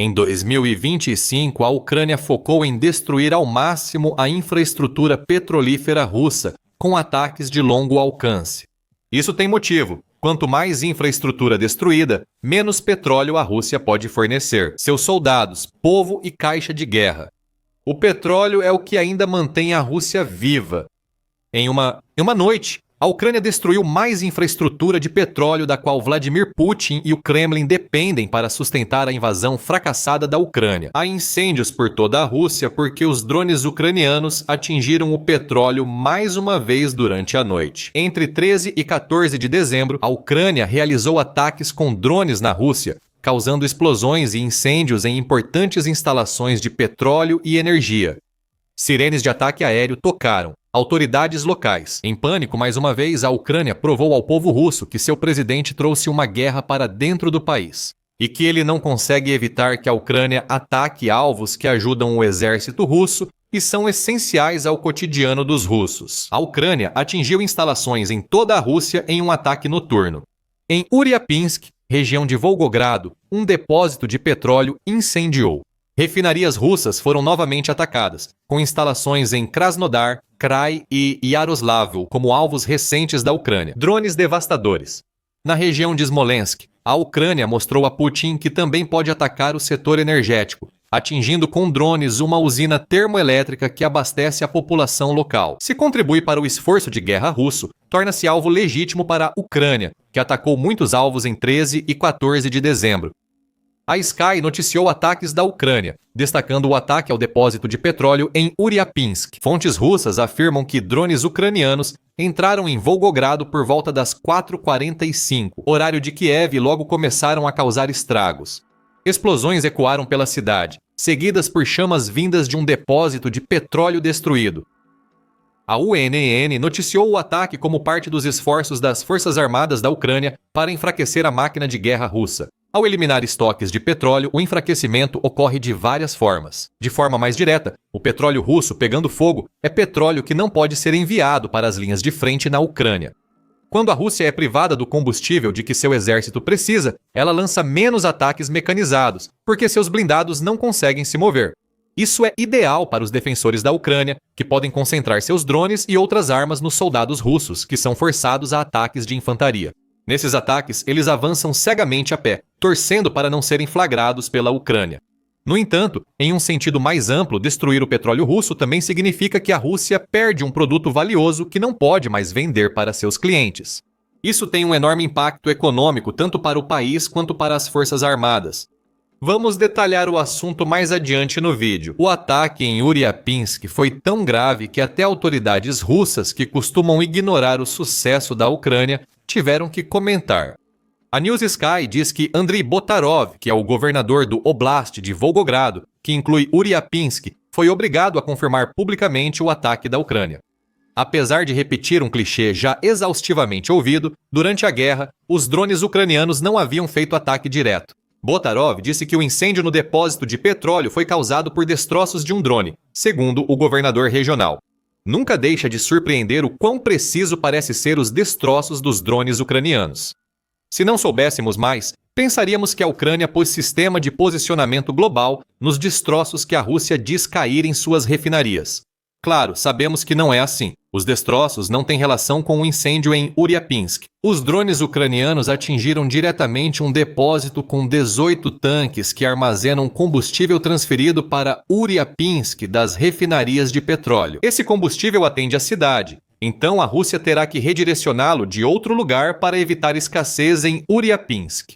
Em 2025, a Ucrânia focou em destruir ao máximo a infraestrutura petrolífera russa, com ataques de longo alcance. Isso tem motivo. Quanto mais infraestrutura destruída, menos petróleo a Rússia pode fornecer, seus soldados, povo e caixa de guerra. O petróleo é o que ainda mantém a Rússia viva. Em uma noite, a Ucrânia destruiu mais infraestrutura de petróleo da qual Vladimir Putin e o Kremlin dependem para sustentar a invasão fracassada da Ucrânia. Há incêndios por toda a Rússia porque os drones ucranianos atingiram o petróleo mais uma vez durante a noite. Entre 13 e 14 de dezembro, a Ucrânia realizou ataques com drones na Rússia, causando explosões e incêndios em importantes instalações de petróleo e energia. Sirenes de ataque aéreo tocaram. Autoridades locais. Em pânico, mais uma vez, a Ucrânia provou ao povo russo que seu presidente trouxe uma guerra para dentro do país e que ele não consegue evitar que a Ucrânia ataque alvos que ajudam o exército russo e são essenciais ao cotidiano dos russos. A Ucrânia atingiu instalações em toda a Rússia em um ataque noturno. Em Uriapinsk, região de Volgogrado, um depósito de petróleo incendiou. Refinarias russas foram novamente atacadas, com instalações em Krasnodar, Krai e Yaroslavl como alvos recentes da Ucrânia. Drones devastadores. Na região de Smolensk, a Ucrânia mostrou a Putin que também pode atacar o setor energético, atingindo com drones uma usina termoelétrica que abastece a população local. Se contribui para o esforço de guerra russo, torna-se alvo legítimo para a Ucrânia, que atacou muitos alvos em 13 e 14 de dezembro. A Sky noticiou ataques da Ucrânia, destacando o ataque ao depósito de petróleo em Uriapinsk. Fontes russas afirmam que drones ucranianos entraram em Volgogrado por volta das 4h45, horário de Kiev, e logo começaram a causar estragos. Explosões ecoaram pela cidade, seguidas por chamas vindas de um depósito de petróleo destruído. A UNN noticiou o ataque como parte dos esforços das Forças Armadas da Ucrânia para enfraquecer a máquina de guerra russa. Ao eliminar estoques de petróleo, o enfraquecimento ocorre de várias formas. De forma mais direta, o petróleo russo pegando fogo é petróleo que não pode ser enviado para as linhas de frente na Ucrânia. Quando a Rússia é privada do combustível de que seu exército precisa, ela lança menos ataques mecanizados, porque seus blindados não conseguem se mover. Isso é ideal para os defensores da Ucrânia, que podem concentrar seus drones e outras armas nos soldados russos, que são forçados a ataques de infantaria. Nesses ataques, eles avançam cegamente a pé, torcendo para não serem flagrados pela Ucrânia. No entanto, em um sentido mais amplo, destruir o petróleo russo também significa que a Rússia perde um produto valioso que não pode mais vender para seus clientes. Isso tem um enorme impacto econômico tanto para o país quanto para as forças armadas. Vamos detalhar o assunto mais adiante no vídeo. O ataque em Uriapinsk foi tão grave que até autoridades russas, que costumam ignorar o sucesso da Ucrânia, tiveram que comentar. A News Sky diz que Andriy Botarov, que é o governador do Oblast de Volgogrado, que inclui Uriapinsk, foi obrigado a confirmar publicamente o ataque da Ucrânia. Apesar de repetir um clichê já exaustivamente ouvido, durante a guerra, os drones ucranianos não haviam feito ataque direto. Botarov disse que o incêndio no depósito de petróleo foi causado por destroços de um drone, segundo o governador regional. Nunca deixa de surpreender o quão preciso parece ser os destroços dos drones ucranianos. Se não soubéssemos mais, pensaríamos que a Ucrânia pôs sistema de posicionamento global nos destroços que a Rússia diz cair em suas refinarias. Claro, sabemos que não é assim. Os destroços não têm relação com o incêndio em Uriapinsk. Os drones ucranianos atingiram diretamente um depósito com 18 tanques que armazenam combustível transferido para Uriapinsk das refinarias de petróleo. Esse combustível atende à cidade, então a Rússia terá que redirecioná-lo de outro lugar para evitar escassez em Uriapinsk.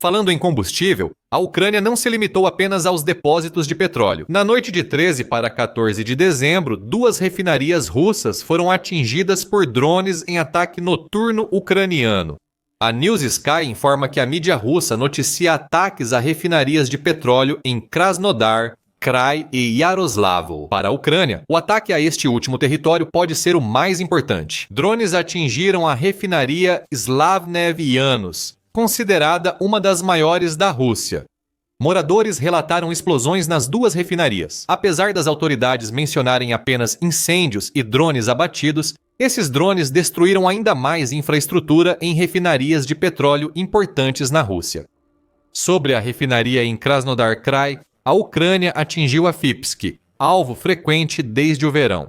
Falando em combustível, a Ucrânia não se limitou apenas aos depósitos de petróleo. Na noite de 13 para 14 de dezembro, 2 refinarias russas foram atingidas por drones em ataque noturno ucraniano. A News Sky informa que a mídia russa noticia ataques a refinarias de petróleo em Krasnodar, Krai e Yaroslavl. Para a Ucrânia, o ataque a este último território pode ser o mais importante. Drones atingiram a refinaria Slavnev-Yanos, considerada uma das maiores da Rússia. Moradores relataram explosões nas 2 refinarias. Apesar das autoridades mencionarem apenas incêndios e drones abatidos, esses drones destruíram ainda mais infraestrutura em refinarias de petróleo importantes na Rússia. Sobre a refinaria em Krasnodar Krai, a Ucrânia atingiu a Fipsk, alvo frequente desde o verão.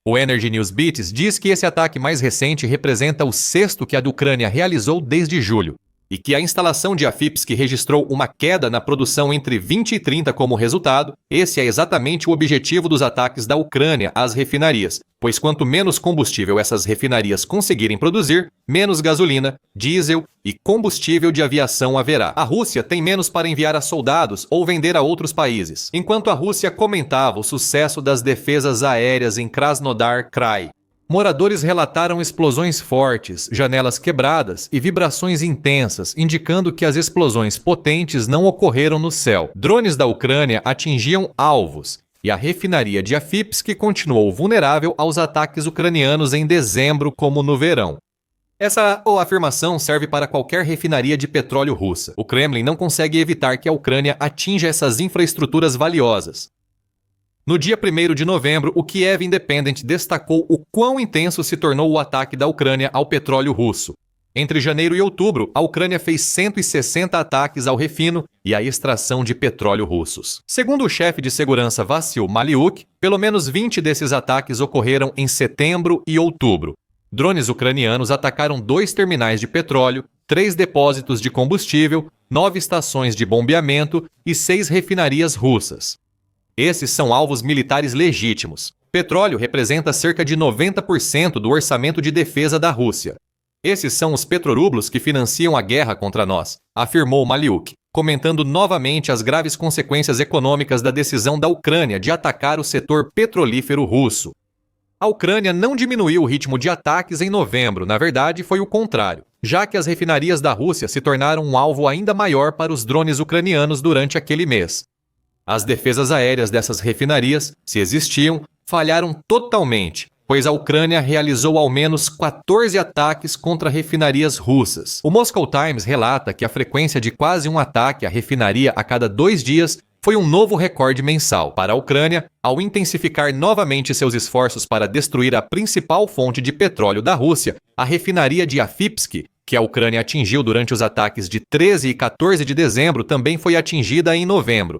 O Energy News Beats diz que esse ataque mais recente representa o sexto que a Ucrânia realizou desde julho, e que a instalação de Afipsk registrou uma queda na produção entre 20 e 30 como resultado. Esse é exatamente o objetivo dos ataques da Ucrânia às refinarias, pois quanto menos combustível essas refinarias conseguirem produzir, menos gasolina, diesel e combustível de aviação haverá. A Rússia tem menos para enviar a soldados ou vender a outros países. Enquanto a Rússia comentava o sucesso das defesas aéreas em Krasnodar Krai, moradores relataram explosões fortes, janelas quebradas e vibrações intensas, indicando que as explosões potentes não ocorreram no céu. Drones da Ucrânia atingiam alvos, e a refinaria de Afipsk continuou vulnerável aos ataques ucranianos em dezembro, como no verão. Essa afirmação serve para qualquer refinaria de petróleo russa. O Kremlin não consegue evitar que a Ucrânia atinja essas infraestruturas valiosas. No dia 1º de novembro, o Kiev Independent destacou o quão intenso se tornou o ataque da Ucrânia ao petróleo russo. Entre janeiro e outubro, a Ucrânia fez 160 ataques ao refino e à extração de petróleo russos. Segundo o chefe de segurança Vassil Maliuk, pelo menos 20 desses ataques ocorreram em setembro e outubro. Drones ucranianos atacaram 2 terminais de petróleo, 3 depósitos de combustível, 9 estações de bombeamento e 6 refinarias russas. Esses são alvos militares legítimos. Petróleo representa cerca de 90% do orçamento de defesa da Rússia. Esses são os petrorublos que financiam a guerra contra nós, afirmou Maliuk, comentando novamente as graves consequências econômicas da decisão da Ucrânia de atacar o setor petrolífero russo. A Ucrânia não diminuiu o ritmo de ataques em novembro, na verdade foi o contrário, já que as refinarias da Rússia se tornaram um alvo ainda maior para os drones ucranianos durante aquele mês. As defesas aéreas dessas refinarias, se existiam, falharam totalmente, pois a Ucrânia realizou ao menos 14 ataques contra refinarias russas. O Moscow Times relata que a frequência de quase um ataque à refinaria a cada 2 dias foi um novo recorde mensal para a Ucrânia, ao intensificar novamente seus esforços para destruir a principal fonte de petróleo da Rússia, a refinaria de Afipsk, que a Ucrânia atingiu durante os ataques de 13 e 14 de dezembro, também foi atingida em novembro.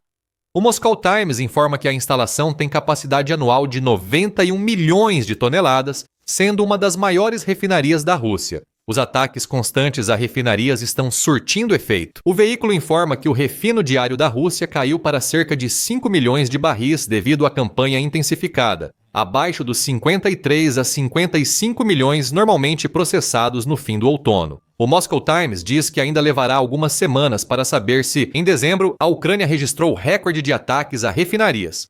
O Moscow Times informa que a instalação tem capacidade anual de 91 milhões de toneladas, sendo uma das maiores refinarias da Rússia. Os ataques constantes a refinarias estão surtindo efeito. O veículo informa que o refino diário da Rússia caiu para cerca de 5 milhões de barris devido à campanha intensificada, abaixo dos 53 a 55 milhões normalmente processados no fim do outono. O Moscow Times diz que ainda levará algumas semanas para saber se, em dezembro, a Ucrânia registrou recorde de ataques a refinarias.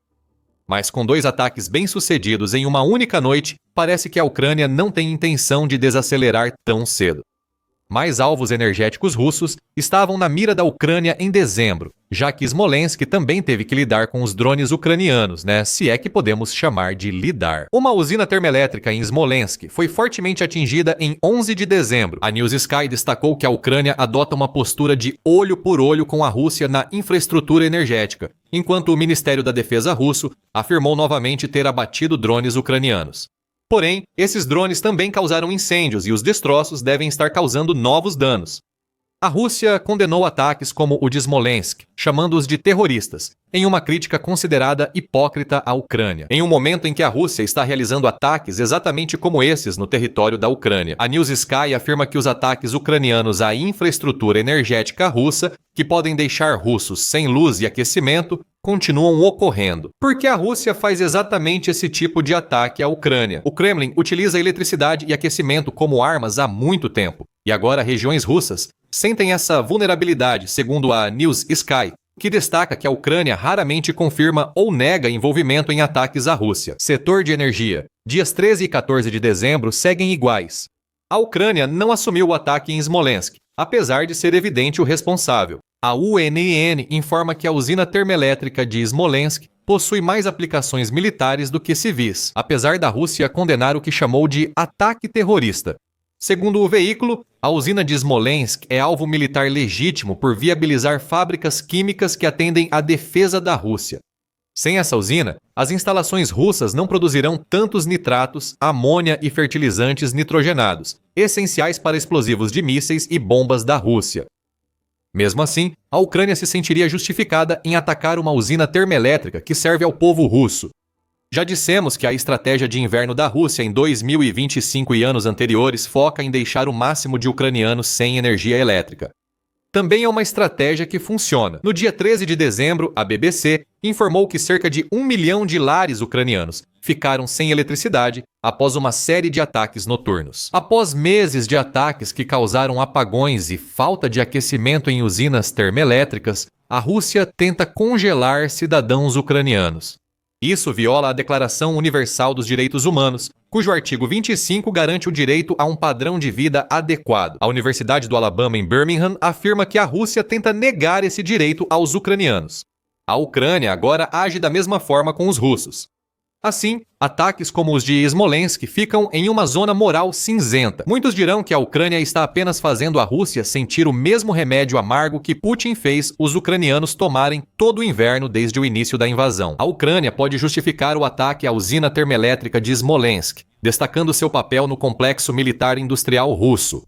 Mas com 2 ataques bem-sucedidos em uma única noite, parece que a Ucrânia não tem intenção de desacelerar tão cedo. Mais alvos energéticos russos estavam na mira da Ucrânia em dezembro, já que Smolensk também teve que lidar com os drones ucranianos, se é que podemos chamar de lidar. Uma usina termoelétrica em Smolensk foi fortemente atingida em 11 de dezembro. A News Sky destacou que a Ucrânia adota uma postura de olho por olho com a Rússia na infraestrutura energética, enquanto o Ministério da Defesa russo afirmou novamente ter abatido drones ucranianos. Porém, esses drones também causaram incêndios e os destroços devem estar causando novos danos. A Rússia condenou ataques como o de Smolensk, chamando-os de terroristas, em uma crítica considerada hipócrita à Ucrânia. Em um momento em que a Rússia está realizando ataques exatamente como esses no território da Ucrânia, a News Sky afirma que os ataques ucranianos à infraestrutura energética russa, que podem deixar russos sem luz e aquecimento, continuam ocorrendo. Porque a Rússia faz exatamente esse tipo de ataque à Ucrânia. O Kremlin utiliza eletricidade e aquecimento como armas há muito tempo, e agora regiões russas sentem essa vulnerabilidade, segundo a News Sky, que destaca que a Ucrânia raramente confirma ou nega envolvimento em ataques à Rússia. Setor de energia. Dias 13 e 14 de dezembro seguem iguais. A Ucrânia não assumiu o ataque em Smolensk, apesar de ser evidente o responsável. A UNN informa que a usina termoelétrica de Smolensk possui mais aplicações militares do que civis, apesar da Rússia condenar o que chamou de ataque terrorista. Segundo o veículo, a usina de Smolensk é alvo militar legítimo por viabilizar fábricas químicas que atendem à defesa da Rússia. Sem essa usina, as instalações russas não produzirão tantos nitratos, amônia e fertilizantes nitrogenados, essenciais para explosivos de mísseis e bombas da Rússia. Mesmo assim, a Ucrânia se sentiria justificada em atacar uma usina termoelétrica que serve ao povo russo. Já dissemos que a estratégia de inverno da Rússia em 2025 e anos anteriores foca em deixar o máximo de ucranianos sem energia elétrica. Também é uma estratégia que funciona. No dia 13 de dezembro, a BBC informou que cerca de 1 milhão de lares ucranianos ficaram sem eletricidade após uma série de ataques noturnos. Após meses de ataques que causaram apagões e falta de aquecimento em usinas termoelétricas, a Rússia tenta congelar cidadãos ucranianos. Isso viola a Declaração Universal dos Direitos Humanos, cujo artigo 25 garante o direito a um padrão de vida adequado. A Universidade do Alabama em Birmingham afirma que a Rússia tenta negar esse direito aos ucranianos. A Ucrânia agora age da mesma forma com os russos. Assim, ataques como os de Smolensk ficam em uma zona moral cinzenta. Muitos dirão que a Ucrânia está apenas fazendo a Rússia sentir o mesmo remédio amargo que Putin fez os ucranianos tomarem todo o inverno desde o início da invasão. A Ucrânia pode justificar o ataque à usina termoelétrica de Smolensk, destacando seu papel no complexo militar industrial russo.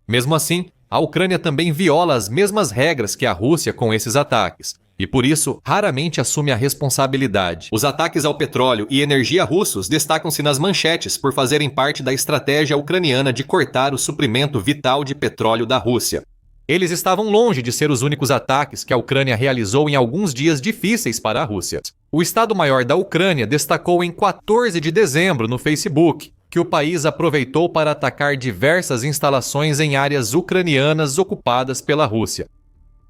Mesmo assim, a Ucrânia também viola as mesmas regras que a Rússia com esses ataques, e por isso raramente assume a responsabilidade. Os ataques ao petróleo e energia russos destacam-se nas manchetes por fazerem parte da estratégia ucraniana de cortar o suprimento vital de petróleo da Rússia. Eles estavam longe de ser os únicos ataques que a Ucrânia realizou em alguns dias difíceis para a Rússia. O Estado-Maior da Ucrânia destacou em 14 de dezembro no Facebook que o país aproveitou para atacar diversas instalações em áreas ucranianas ocupadas pela Rússia.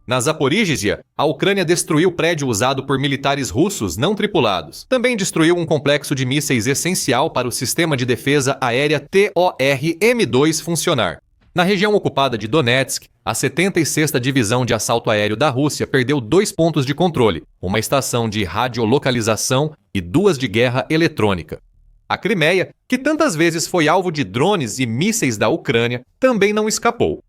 Na Zaporíжья, a Ucrânia destruiu prédio usado por militares russos não tripulados. Também destruiu um complexo de mísseis essencial para o sistema de defesa aérea TOR-M2 funcionar. Na região ocupada de Donetsk, a 76ª Divisão de Assalto Aéreo da Rússia perdeu 2 pontos de controle, uma estação de radiolocalização e 2 de guerra eletrônica. A Crimeia, que tantas vezes foi alvo de drones e mísseis da Ucrânia, também não escapou.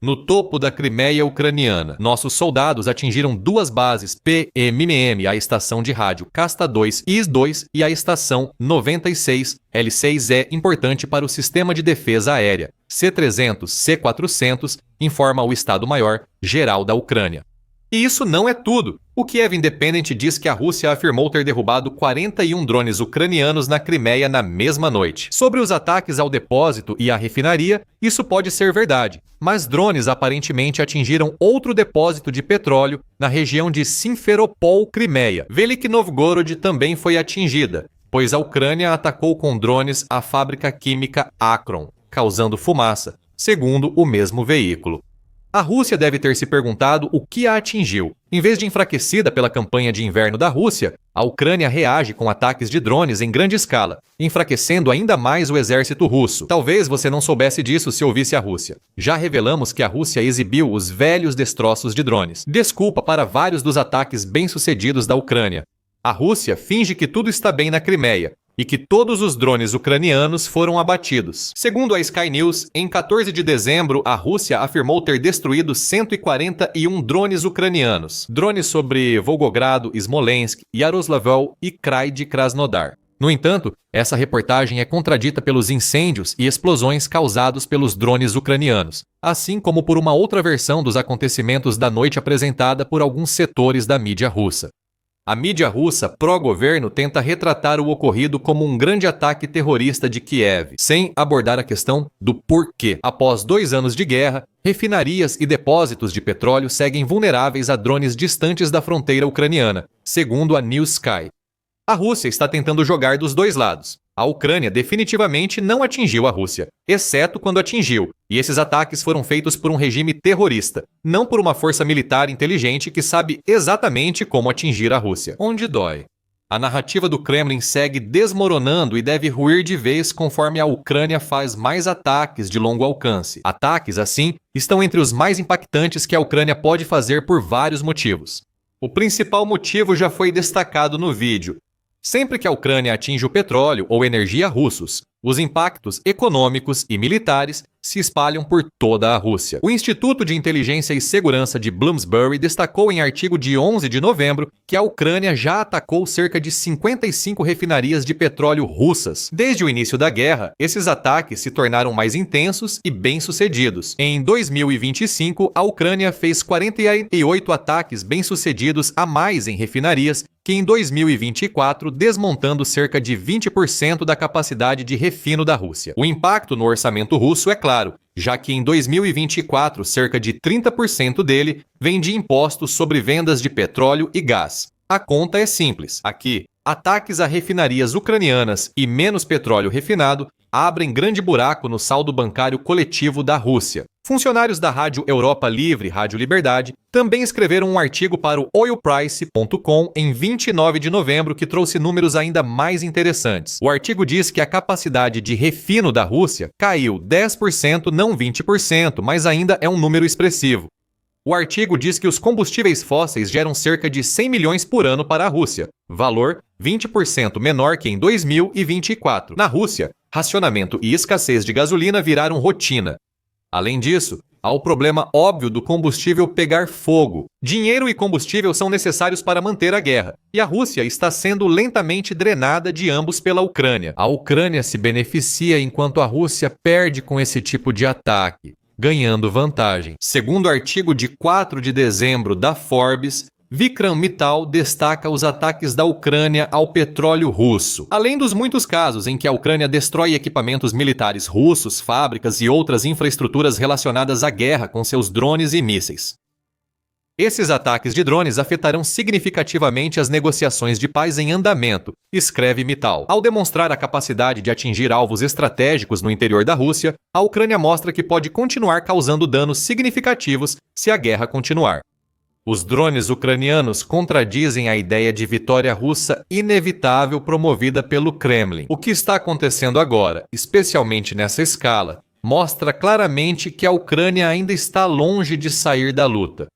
No topo da Crimeia ucraniana, nossos soldados atingiram 2 bases PMM, a estação de rádio Kasta 2 IS-2 e a estação 96 L6E, importante para o sistema de defesa aérea, C-300, C-400, informa o Estado-Maior Geral da Ucrânia. E isso não é tudo. O Kiev Independent diz que a Rússia afirmou ter derrubado 41 drones ucranianos na Crimeia na mesma noite. Sobre os ataques ao depósito e à refinaria, isso pode ser verdade, mas drones aparentemente atingiram outro depósito de petróleo na região de Simferopol, Crimeia. Velik Novgorod também foi atingida, pois a Ucrânia atacou com drones a fábrica química Akron, causando fumaça, segundo o mesmo veículo. A Rússia deve ter se perguntado o que a atingiu. Em vez de enfraquecida pela campanha de inverno da Rússia, a Ucrânia reage com ataques de drones em grande escala, enfraquecendo ainda mais o exército russo. Talvez você não soubesse disso se ouvisse a Rússia. Já revelamos que a Rússia exibiu os velhos destroços de drones. Desculpa para vários dos ataques bem-sucedidos da Ucrânia. A Rússia finge que tudo está bem na Crimeia e que todos os drones ucranianos foram abatidos. Segundo a Sky News, em 14 de dezembro, a Rússia afirmou ter destruído 141 drones ucranianos. Drones sobre Volgogrado, Smolensk, Yaroslavl e Krai de Krasnodar. No entanto, essa reportagem é contradita pelos incêndios e explosões causados pelos drones ucranianos, assim como por uma outra versão dos acontecimentos da noite apresentada por alguns setores da mídia russa. A mídia russa pró-governo tenta retratar o ocorrido como um grande ataque terrorista de Kiev, sem abordar a questão do porquê. Após 2 anos de guerra, refinarias e depósitos de petróleo seguem vulneráveis a drones distantes da fronteira ucraniana, segundo a New Sky. A Rússia está tentando jogar dos dois lados. A Ucrânia definitivamente não atingiu a Rússia, exceto quando atingiu, e esses ataques foram feitos por um regime terrorista, não por uma força militar inteligente que sabe exatamente como atingir a Rússia. Onde dói. A narrativa do Kremlin segue desmoronando e deve ruir de vez conforme a Ucrânia faz mais ataques de longo alcance. Ataques, assim, estão entre os mais impactantes que a Ucrânia pode fazer por vários motivos. O principal motivo já foi destacado no vídeo. Sempre que a Ucrânia atinge o petróleo ou energia russos, os impactos econômicos e militares se espalham por toda a Rússia. O Instituto de Inteligência e Segurança de Bloomsbury destacou em artigo de 11 de novembro que a Ucrânia já atacou cerca de 55 refinarias de petróleo russas. Desde o início da guerra, esses ataques se tornaram mais intensos e bem-sucedidos. Em 2025, a Ucrânia fez 48 ataques bem-sucedidos a mais em refinarias que em 2024, desmontando cerca de 20% da capacidade de refino da Rússia. O impacto no orçamento russo é claro, já que em 2024, cerca de 30% dele vem de impostos sobre vendas de petróleo e gás. A conta é simples. Aqui, ataques a refinarias ucranianas e menos petróleo refinado abrem grande buraco no saldo bancário coletivo da Rússia. Funcionários da Rádio Europa Livre, Rádio Liberdade, também escreveram um artigo para o oilprice.com em 29 de novembro que trouxe números ainda mais interessantes. O artigo diz que a capacidade de refino da Rússia caiu 10%, não 20%, mas ainda é um número expressivo. O artigo diz que os combustíveis fósseis geram cerca de 100 milhões por ano para a Rússia, valor 20% menor que em 2024. Na Rússia, racionamento e escassez de gasolina viraram rotina. Além disso, há o problema óbvio do combustível pegar fogo. Dinheiro e combustível são necessários para manter a guerra, e a Rússia está sendo lentamente drenada de ambos pela Ucrânia. A Ucrânia se beneficia enquanto a Rússia perde com esse tipo de ataque, ganhando vantagem. Segundo o artigo de 4 de dezembro da Forbes, Vikram Mittal destaca os ataques da Ucrânia ao petróleo russo. Além dos muitos casos em que a Ucrânia destrói equipamentos militares russos, fábricas e outras infraestruturas relacionadas à guerra com seus drones e mísseis. Esses ataques de drones afetarão significativamente as negociações de paz em andamento, escreve Mittal. Ao demonstrar a capacidade de atingir alvos estratégicos no interior da Rússia, a Ucrânia mostra que pode continuar causando danos significativos se a guerra continuar. Os drones ucranianos contradizem a ideia de vitória russa inevitável promovida pelo Kremlin. O que está acontecendo agora, especialmente nessa escala, mostra claramente que a Ucrânia ainda está longe de sair da luta.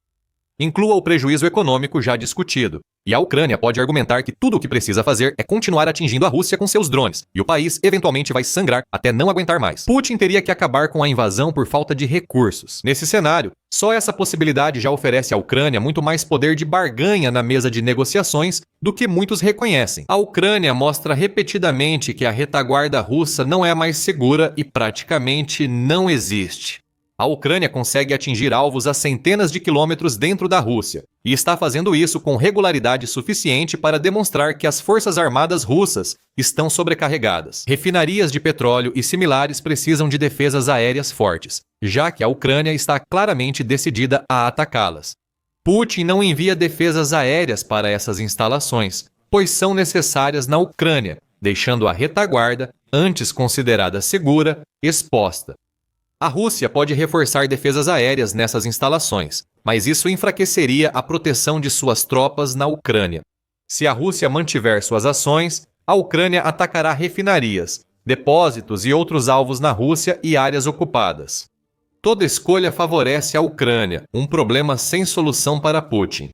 Inclua o prejuízo econômico já discutido. E a Ucrânia pode argumentar que tudo o que precisa fazer é continuar atingindo a Rússia com seus drones, e o país eventualmente vai sangrar até não aguentar mais. Putin teria que acabar com a invasão por falta de recursos. Nesse cenário, só essa possibilidade já oferece à Ucrânia muito mais poder de barganha na mesa de negociações do que muitos reconhecem. A Ucrânia mostra repetidamente que a retaguarda russa não é mais segura e praticamente não existe. A Ucrânia consegue atingir alvos a centenas de quilômetros dentro da Rússia, e está fazendo isso com regularidade suficiente para demonstrar que as forças armadas russas estão sobrecarregadas. Refinarias de petróleo e similares precisam de defesas aéreas fortes, já que a Ucrânia está claramente decidida a atacá-las. Putin não envia defesas aéreas para essas instalações, pois são necessárias na Ucrânia, deixando a retaguarda, antes considerada segura, exposta. A Rússia pode reforçar defesas aéreas nessas instalações, mas isso enfraqueceria a proteção de suas tropas na Ucrânia. Se a Rússia mantiver suas ações, a Ucrânia atacará refinarias, depósitos e outros alvos na Rússia e áreas ocupadas. Toda escolha favorece a Ucrânia, um problema sem solução para Putin.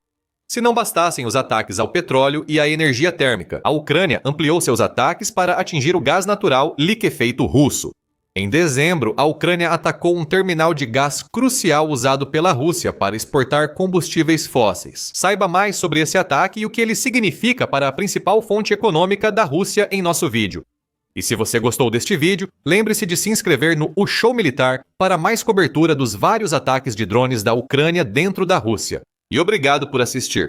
Se não bastassem os ataques ao petróleo e à energia térmica, a Ucrânia ampliou seus ataques para atingir o gás natural liquefeito russo. Em dezembro, a Ucrânia atacou um terminal de gás crucial usado pela Rússia para exportar combustíveis fósseis. Saiba mais sobre esse ataque e o que ele significa para a principal fonte econômica da Rússia em nosso vídeo. E se você gostou deste vídeo, lembre-se de se inscrever no O Show Militar para mais cobertura dos vários ataques de drones da Ucrânia dentro da Rússia. E obrigado por assistir.